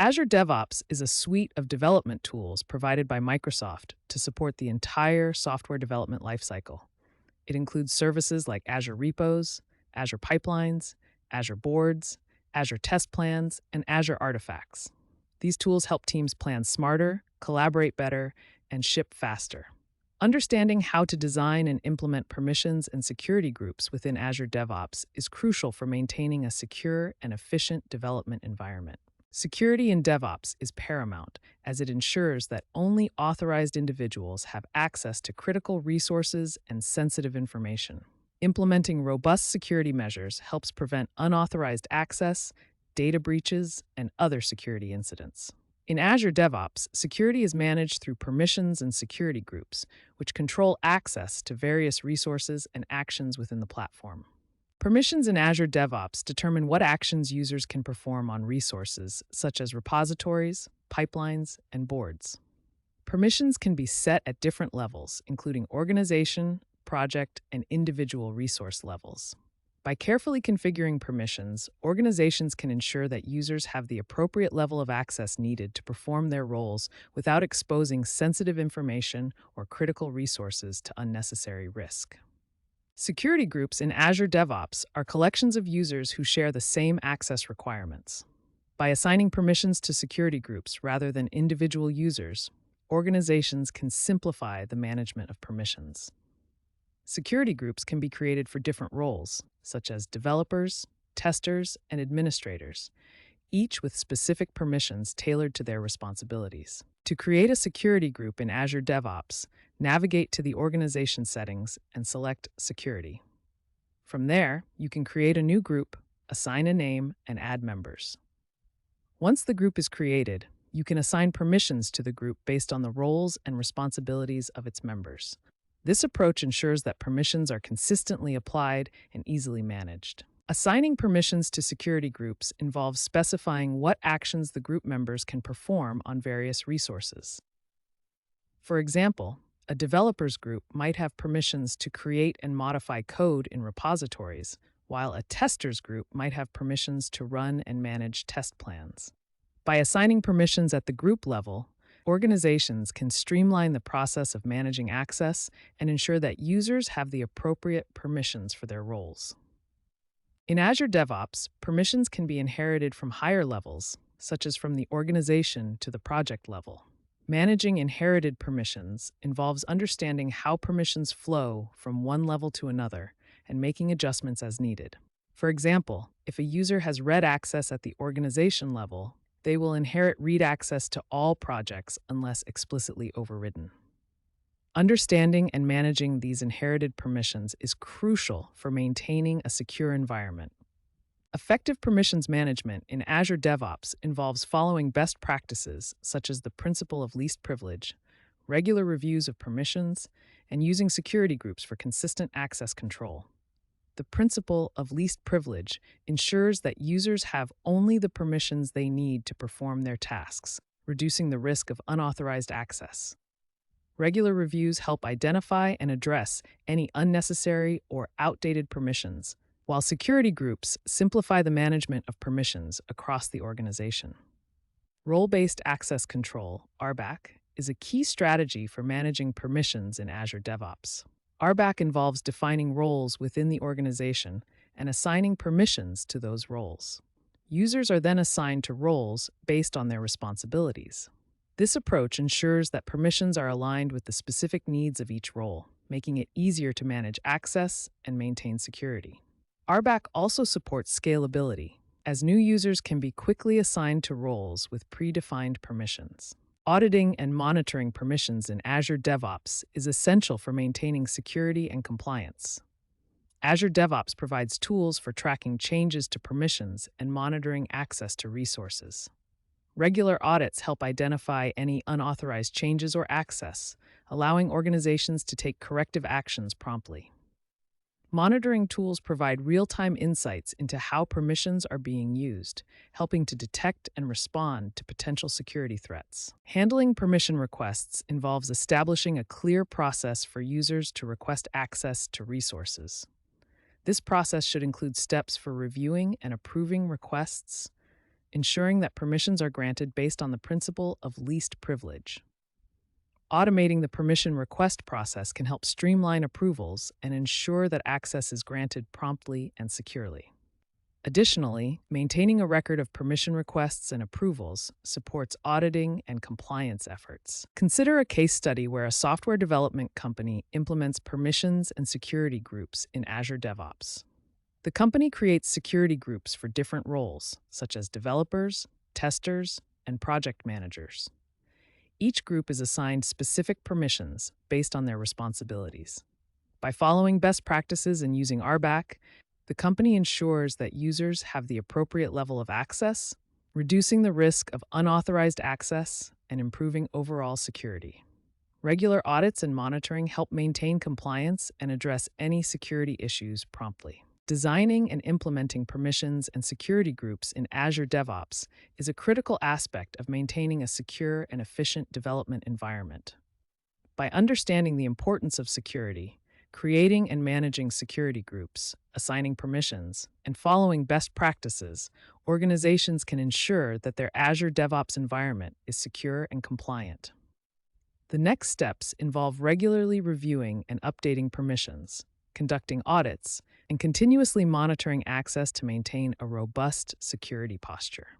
Azure DevOps is a suite of development tools provided by Microsoft to support the entire software development lifecycle. It includes services like Azure Repos, Azure Pipelines, Azure Boards, Azure Test Plans, and Azure Artifacts. These tools help teams plan smarter, collaborate better, and ship faster. Understanding how to design and implement permissions and security groups within Azure DevOps is crucial for maintaining a secure and efficient development environment. Security in DevOps is paramount as it ensures that only authorized individuals have access to critical resources and sensitive information. Implementing robust security measures helps prevent unauthorized access, data breaches, and other security incidents. In Azure DevOps, security is managed through permissions and security groups, which control access to various resources and actions within the platform. Permissions in Azure DevOps determine what actions users can perform on resources, such as repositories, pipelines, and boards. Permissions can be set at different levels, including organization, project, and individual resource levels. By carefully configuring permissions, organizations can ensure that users have the appropriate level of access needed to perform their roles without exposing sensitive information or critical resources to unnecessary risk. Security groups in Azure DevOps are collections of users who share the same access requirements. By assigning permissions to security groups rather than individual users, organizations can simplify the management of permissions. Security groups can be created for different roles, such as developers, testers, and administrators, each with specific permissions tailored to their responsibilities. To create a security group in Azure DevOps, navigate to the organization settings and select Security. From there, you can create a new group, assign a name, and add members. Once the group is created, you can assign permissions to the group based on the roles and responsibilities of its members. This approach ensures that permissions are consistently applied and easily managed. Assigning permissions to security groups involves specifying what actions the group members can perform on various resources. For example, a developers group might have permissions to create and modify code in repositories, while a testers group might have permissions to run and manage test plans. By assigning permissions at the group level, organizations can streamline the process of managing access and ensure that users have the appropriate permissions for their roles. In Azure DevOps, permissions can be inherited from higher levels, such as from the organization to the project level. Managing inherited permissions involves understanding how permissions flow from one level to another and making adjustments as needed. For example, if a user has read access at the organization level, they will inherit read access to all projects unless explicitly overridden. Understanding and managing these inherited permissions is crucial for maintaining a secure environment. Effective permissions management in Azure DevOps involves following best practices such as the principle of least privilege, regular reviews of permissions, and using security groups for consistent access control. The principle of least privilege ensures that users have only the permissions they need to perform their tasks, reducing the risk of unauthorized access. Regular reviews help identify and address any unnecessary or outdated permissions, while security groups simplify the management of permissions across the organization. Role-based access control, RBAC, is a key strategy for managing permissions in Azure DevOps. RBAC involves defining roles within the organization and assigning permissions to those roles. Users are then assigned to roles based on their responsibilities. This approach ensures that permissions are aligned with the specific needs of each role, making it easier to manage access and maintain security. RBAC also supports scalability, as new users can be quickly assigned to roles with predefined permissions. Auditing and monitoring permissions in Azure DevOps is essential for maintaining security and compliance. Azure DevOps provides tools for tracking changes to permissions and monitoring access to resources. Regular audits help identify any unauthorized changes or access, allowing organizations to take corrective actions promptly. Monitoring tools provide real-time insights into how permissions are being used, helping to detect and respond to potential security threats. Handling permission requests involves establishing a clear process for users to request access to resources. This process should include steps for reviewing and approving requests, ensuring that permissions are granted based on the principle of least privilege. Automating the permission request process can help streamline approvals and ensure that access is granted promptly and securely. Additionally, maintaining a record of permission requests and approvals supports auditing and compliance efforts. Consider a case study where a software development company implements permissions and security groups in Azure DevOps. The company creates security groups for different roles, such as developers, testers, and project managers. Each group is assigned specific permissions based on their responsibilities. By following best practices and using RBAC, the company ensures that users have the appropriate level of access, reducing the risk of unauthorized access and improving overall security. Regular audits and monitoring help maintain compliance and address any security issues promptly. Designing and implementing permissions and security groups in Azure DevOps is a critical aspect of maintaining a secure and efficient development environment. By understanding the importance of security, creating and managing security groups, assigning permissions, and following best practices, organizations can ensure that their Azure DevOps environment is secure and compliant. The next steps involve regularly reviewing and updating permissions, conducting audits, and continuously monitoring access to maintain a robust security posture.